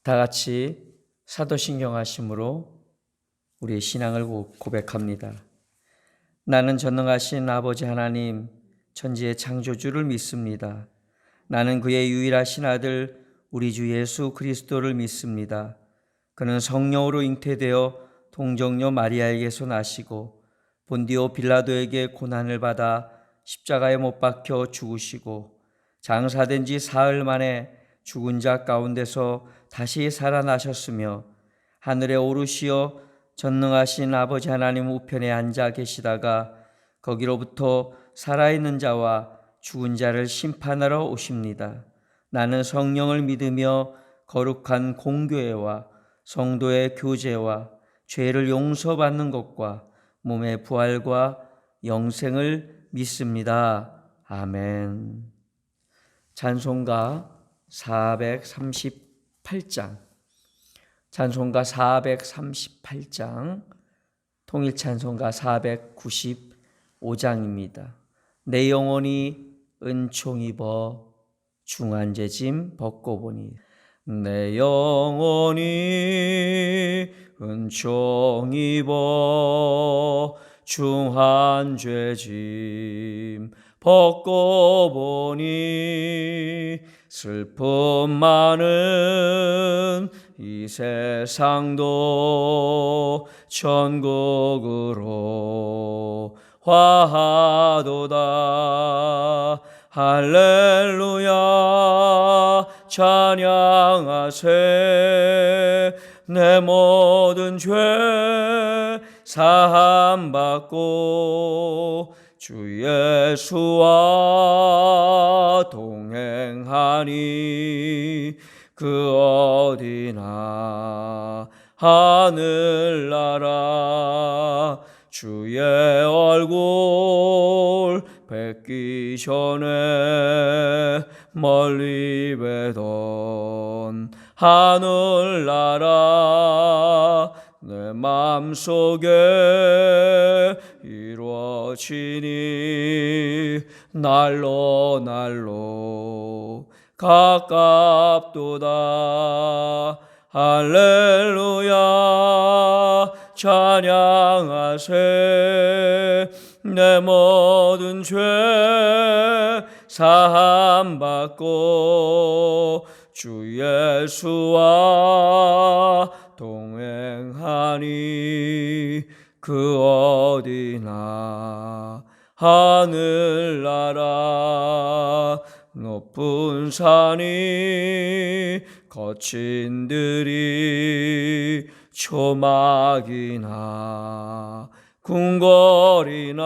다 같이 사도신경 하심으로 우리의 신앙을 고백합니다. 나는 전능하신 아버지 하나님, 천지의 창조주를 믿습니다. 나는 그의 유일하신 아들 우리 주 예수 그리스도를 믿습니다. 그는 성령으로 잉태되어 동정녀 마리아에게서 나시고 본디오 빌라도에게 고난을 받아 십자가에 못 박혀 죽으시고 장사된 지 사흘 만에 죽은 자 가운데서 다시 살아나셨으며 하늘에 오르시어 전능하신 아버지 하나님 우편에 앉아 계시다가 거기로부터 살아있는 자와 죽은 자를 심판하러 오십니다. 나는 성령을 믿으며 거룩한 공교회와 성도의 교제와 죄를 용서받는 것과 몸의 부활과 영생을 믿습니다. 아멘. 찬송가 438장, 찬송가 438장, 통일찬송가 495장입니다. 내 영혼이 은총 입어 중한 죄짐 벗고 보니, 내 영혼이 은총 입어 중한 죄짐 벗고 보니, 슬픔 많은 이 세상도 천국으로 화하도다. 할렐루야 찬양하세. 내 모든 죄 사함받고 주 예수와 동행하니 그 어디나 하늘나라. 주의 얼굴 뵙기 전에 멀리 뵈던 하늘나라. 내 맘속에 이루어지니 날로 날로 가깝도다. 할렐루야 찬양하세. 내 모든 죄 사함받고 주 예수와 동행하니 그 어디나 하늘나라. 높은 산이 거친 들이 초막이나 궁궐이나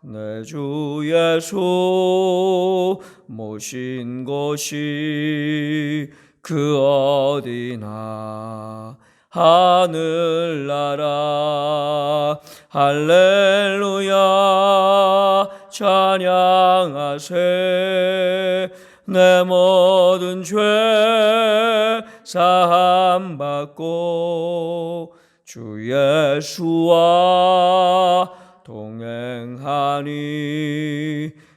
내 주 예수 모신 곳이 그 어디나 하늘나라. 할렐루야 찬양하세. 내 모든 죄 사함받고 주 예수와 동행하니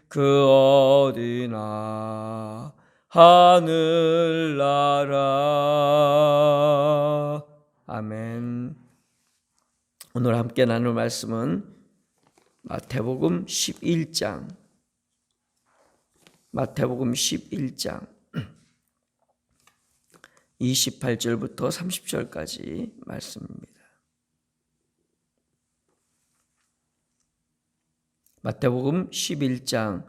그 어디나 하늘나라. 아멘. 오늘 함께 나눌 말씀은 마태복음 11장 28절부터 30절까지 말씀입니다. 마태복음 11장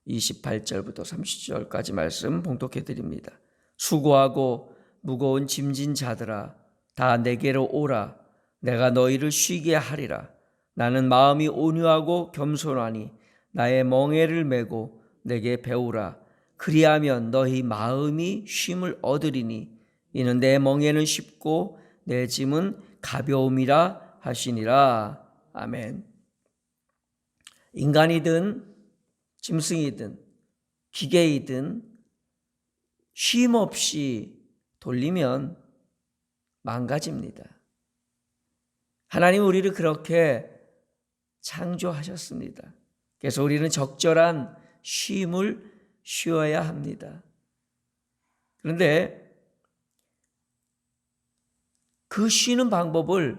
28절부터 30절까지 말씀 봉독해 드립니다. 수고하고 무거운 짐진 자들아 다 내게로 오라. 내가 너희를 쉬게 하리라. 나는 마음이 온유하고 겸손하니 나의 멍에를 메고 내게 배우라. 그리하면 너희 마음이 쉼을 얻으리니 이는 내 멍에는 쉽고 내 짐은 가벼움이라 하시니라. 아멘. 인간이든 짐승이든 기계이든 쉼 없이 돌리면 망가집니다. 하나님 우리를 그렇게 창조하셨습니다. 그래서 우리는 적절한 쉼을 쉬어야 합니다. 그런데 그 쉬는 방법을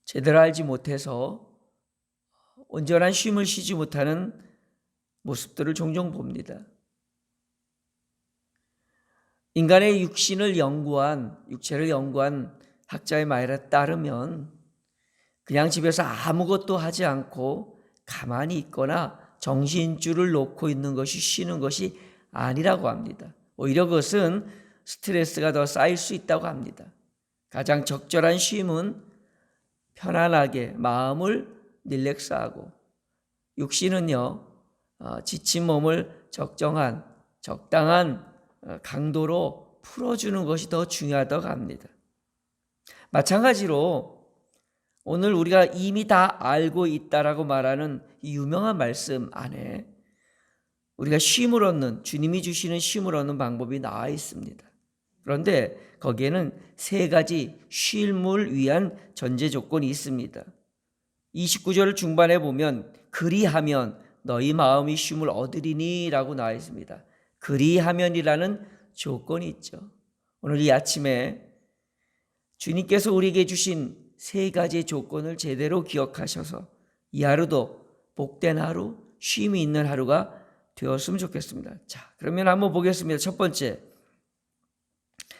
제대로 알지 못해서 온전한 쉼을 쉬지 못하는 모습들을 종종 봅니다. 인간의 육체를 연구한 학자의 말에 따르면 그냥 집에서 아무것도 하지 않고 가만히 있거나 정신줄을 놓고 있는 것이 쉬는 것이 아니라고 합니다. 오히려 그것은 스트레스가 더 쌓일 수 있다고 합니다. 가장 적절한 쉼은 편안하게 마음을 릴렉스하고, 육신은요 지친 몸을 적당한 강도로 풀어주는 것이 더 중요하다고 합니다. 마찬가지로 오늘 우리가 이미 다 알고 있다라고 말하는 이 유명한 말씀 안에 우리가 쉼을 얻는, 주님이 주시는 쉼을 얻는 방법이 나와 있습니다. 그런데 거기에는 3가지 쉼을 위한 전제 조건이 있습니다. 29절 중반에 보면 그리하면 너희 마음이 쉼을 얻으리니 라고 나와 있습니다. 그리하면이라는 조건이 있죠. 오늘 이 아침에 주님께서 우리에게 주신 3가지의 조건을 제대로 기억하셔서 이 하루도 복된 하루, 쉼이 있는 하루가 되었으면 좋겠습니다. 자, 그러면 한번 보겠습니다. 첫 번째,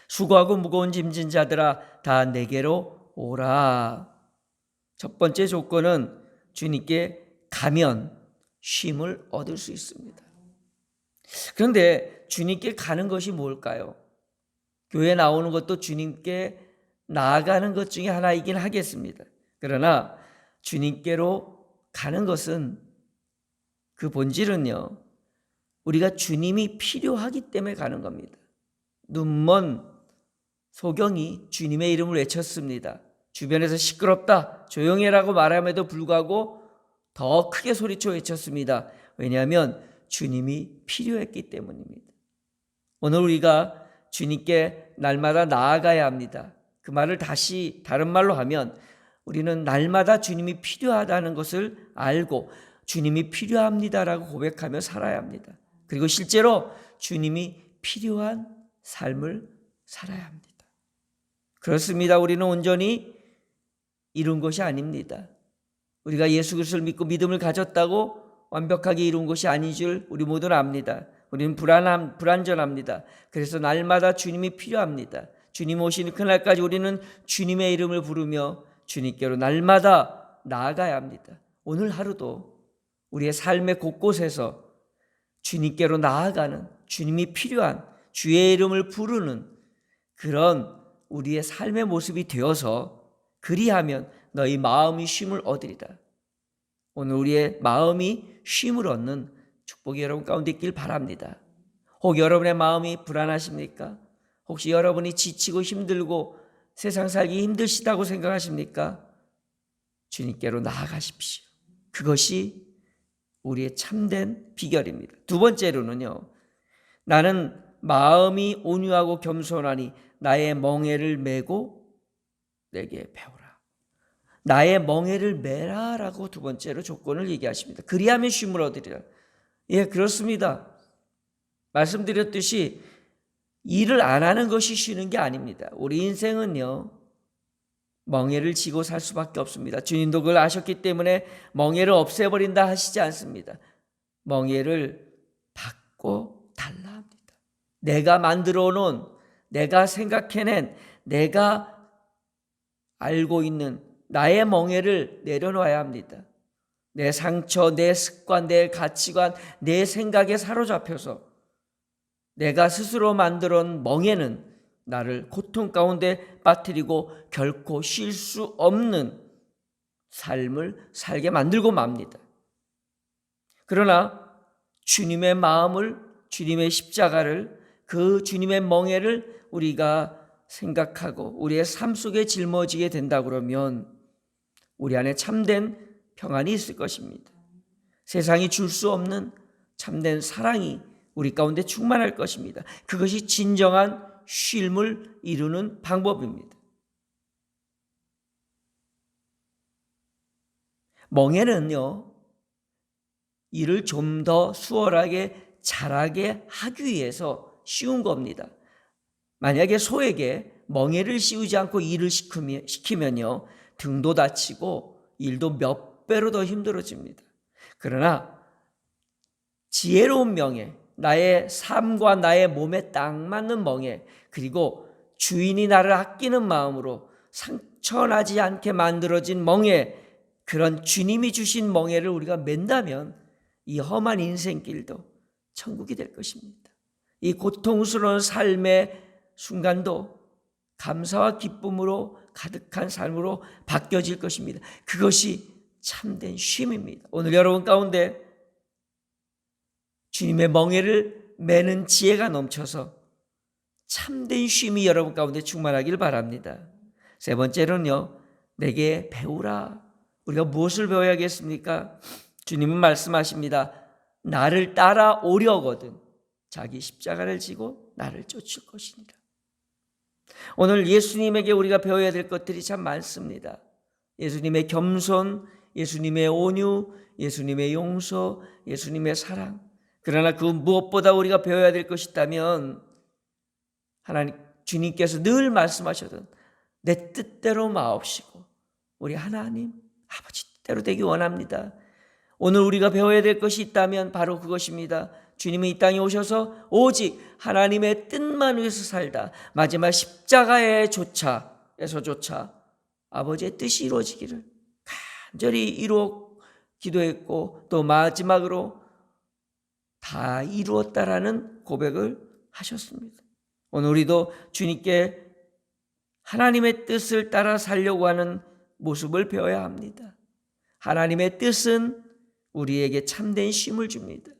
수고하고 무거운 짐진 자들아 다 내게로 오라. 첫 번째 조건은 주님께 가면 쉼을 얻을 수 있습니다. 그런데 주님께 가는 것이 뭘까요? 교회 나오는 것도 주님께 나아가는 것 중에 하나이긴 하겠습니다. 그러나 주님께로 가는 것은 그 본질은요, 우리가 주님이 필요하기 때문에 가는 겁니다. 눈먼 소경이 주님의 이름을 외쳤습니다. 주변에서 시끄럽다, 조용히 해라고 말함에도 불구하고 더 크게 소리쳐 외쳤습니다. 왜냐하면 주님이 필요했기 때문입니다. 오늘 우리가 주님께 날마다 나아가야 합니다. 그 말을 다른 말로 하면 우리는 날마다 주님이 필요하다는 것을 알고 주님이 필요합니다라고 고백하며 살아야 합니다. 그리고 실제로 주님이 필요한 삶을 살아야 합니다. 그렇습니다. 우리는 온전히 이룬 것이 아닙니다. 우리가 예수 그리스도를 믿고 믿음을 가졌다고 완벽하게 이룬 것이 아닌 줄 우리 모두는 압니다. 우리는 불완전합니다. 그래서 날마다 주님이 필요합니다. 주님 오시는 그날까지 우리는 주님의 이름을 부르며 주님께로 날마다 나아가야 합니다. 오늘 하루도 우리의 삶의 곳곳에서 주님께로 나아가는, 주님이 필요한, 주의 이름을 부르는 그런 우리의 삶의 모습이 되어서 그리하면 너희 마음이 쉼을 얻으리라. 오늘 우리의 마음이 쉼을 얻는 축복이 여러분 가운데 있길 바랍니다. 혹 여러분의 마음이 불안하십니까? 혹시 여러분이 지치고 힘들고 세상 살기 힘드시다고 생각하십니까? 주님께로 나아가십시오. 그것이 우리의 참된 비결입니다. 두 번째로는요, 나는 마음이 온유하고 겸손하니 나의 멍에를 메고 내게 배우라. 나의 멍에를 메라라고 두 번째로 조건을 얘기하십니다. 그리하면 쉼을 얻으리라. 예, 그렇습니다. 말씀드렸듯이 일을 안 하는 것이 쉬는 게 아닙니다. 우리 인생은요, 멍에를 지고 살 수밖에 없습니다. 주님도 그걸 아셨기 때문에 멍에를 없애버린다 하시지 않습니다. 멍에를 받고 달라 합니다. 내가 만들어 놓은, 내가 생각해낸, 내가 알고 있는 나의 멍에를 내려놓아야 합니다. 내 상처, 내 습관, 내 가치관, 내 생각에 사로잡혀서 내가 스스로 만들어 놓은 멍에는 나를 고통 가운데 빠뜨리고 결코 쉴 수 없는 삶을 살게 만들고 맙니다. 그러나 주님의 마음을, 주님의 십자가를, 그 주님의 멍에를 우리가 생각하고 우리의 삶 속에 짊어지게 된다 그러면 우리 안에 참된 평안이 있을 것입니다. 세상이 줄 수 없는 참된 사랑이 우리 가운데 충만할 것입니다. 그것이 진정한 쉼을 이루는 방법입니다. 멍에는요, 일을 좀 더 수월하게 잘하게 하기 위해서 쉬운 겁니다. 만약에 소에게 멍에를 씌우지 않고 일을 시키면요, 등도 다치고 일도 몇 배로 더 힘들어집니다. 그러나 지혜로운 명예, 나의 삶과 나의 몸에 딱 맞는 멍에, 그리고 주인이 나를 아끼는 마음으로 상처나지 않게 만들어진 멍에, 그런 주님이 주신 멍에를 우리가 맨다면 이 험한 인생길도 천국이 될 것입니다. 이 고통스러운 삶의 순간도 감사와 기쁨으로 가득한 삶으로 바뀌어질 것입니다. 그것이 참된 쉼입니다. 오늘 여러분 가운데 주님의 멍에를 매는 지혜가 넘쳐서 참된 쉼이 여러분 가운데 충만하길 바랍니다. 세 번째로는요, 내게 배우라. 우리가 무엇을 배워야겠습니까? 주님은 말씀하십니다. 나를 따라오려거든 자기 십자가를 지고 나를 쫓을 것이니라. 오늘 예수님에게 우리가 배워야 될 것들이 참 많습니다. 예수님의 겸손, 예수님의 온유, 예수님의 용서, 예수님의 사랑. 그러나 그 무엇보다 우리가 배워야 될 것이 있다면 하나님 주님께서 늘 말씀하셨던 내 뜻대로 마옵시고 우리 하나님 아버지 뜻대로 되기 원합니다. 오늘 우리가 배워야 될 것이 있다면 바로 그것입니다. 주님은 이 땅에 오셔서 오직 하나님의 뜻만 위해서 살다 마지막 십자가에서조차 아버지의 뜻이 이루어지기를 간절히 이루어 기도했고 또 마지막으로 다 이루었다라는 고백을 하셨습니다. 오늘 우리도 주님께 하나님의 뜻을 따라 살려고 하는 모습을 배워야 합니다. 하나님의 뜻은 우리에게 참된 쉼을 줍니다.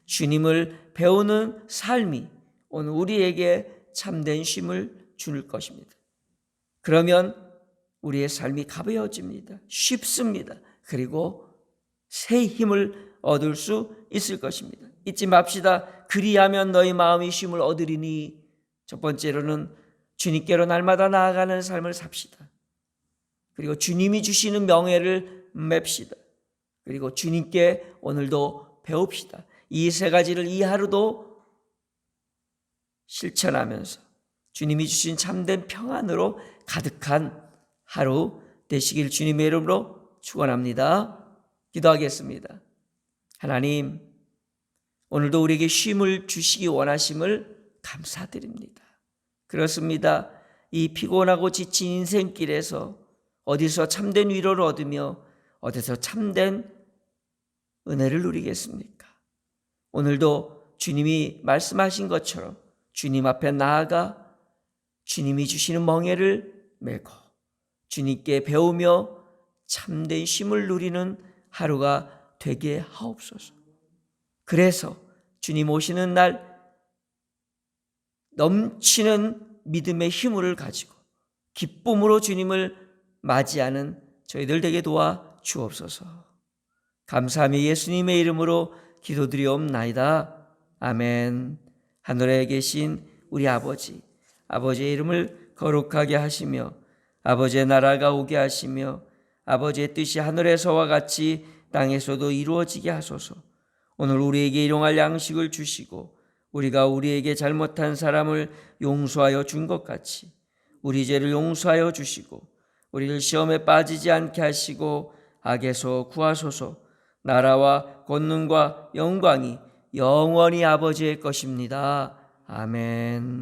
주님을 배우는 삶이 오늘 우리에게 참된 쉼을 줄 것입니다. 그러면 우리의 삶이 가벼워집니다. 쉽습니다. 그리고 새 힘을 얻을 수 있을 것입니다. 잊지 맙시다. 그리하면 너희 마음이 쉼을 얻으리니. 첫 번째로는 주님께로 날마다 나아가는 삶을 삽시다. 그리고 주님이 주시는 명예를 맵시다. 그리고 주님께 오늘도 배웁시다. 이 세 가지를 이 하루도 실천하면서 주님이 주신 참된 평안으로 가득한 하루 되시길 주님의 이름으로 축원합니다. 기도하겠습니다. 하나님, 오늘도 우리에게 쉼을 주시기 원하심을 감사드립니다. 그렇습니다. 이 피곤하고 지친 인생길에서 어디서 참된 위로를 얻으며 어디서 참된 은혜를 누리겠습니까? 오늘도 주님이 말씀하신 것처럼 주님 앞에 나아가 주님이 주시는 멍에를 메고 주님께 배우며 참된 쉼을 누리는 하루가 되게 하옵소서. 그래서 주님 오시는 날 넘치는 믿음의 힘을 가지고 기쁨으로 주님을 맞이하는 저희들 되게 도와 주옵소서. 감사하며 예수님의 이름으로 기도드리옵나이다. 아멘. 하늘에 계신 우리 아버지, 아버지의 이름을 거룩하게 하시며 아버지의 나라가 오게 하시며 아버지의 뜻이 하늘에서와 같이 땅에서도 이루어지게 하소서. 오늘 우리에게 일용할 양식을 주시고 우리가 우리에게 잘못한 사람을 용서하여 준 것 같이 우리 죄를 용서하여 주시고 우리를 시험에 빠지지 않게 하시고 악에서 구하소서. 나라와 권능과 영광이 영원히 아버지의 것입니다. 아멘.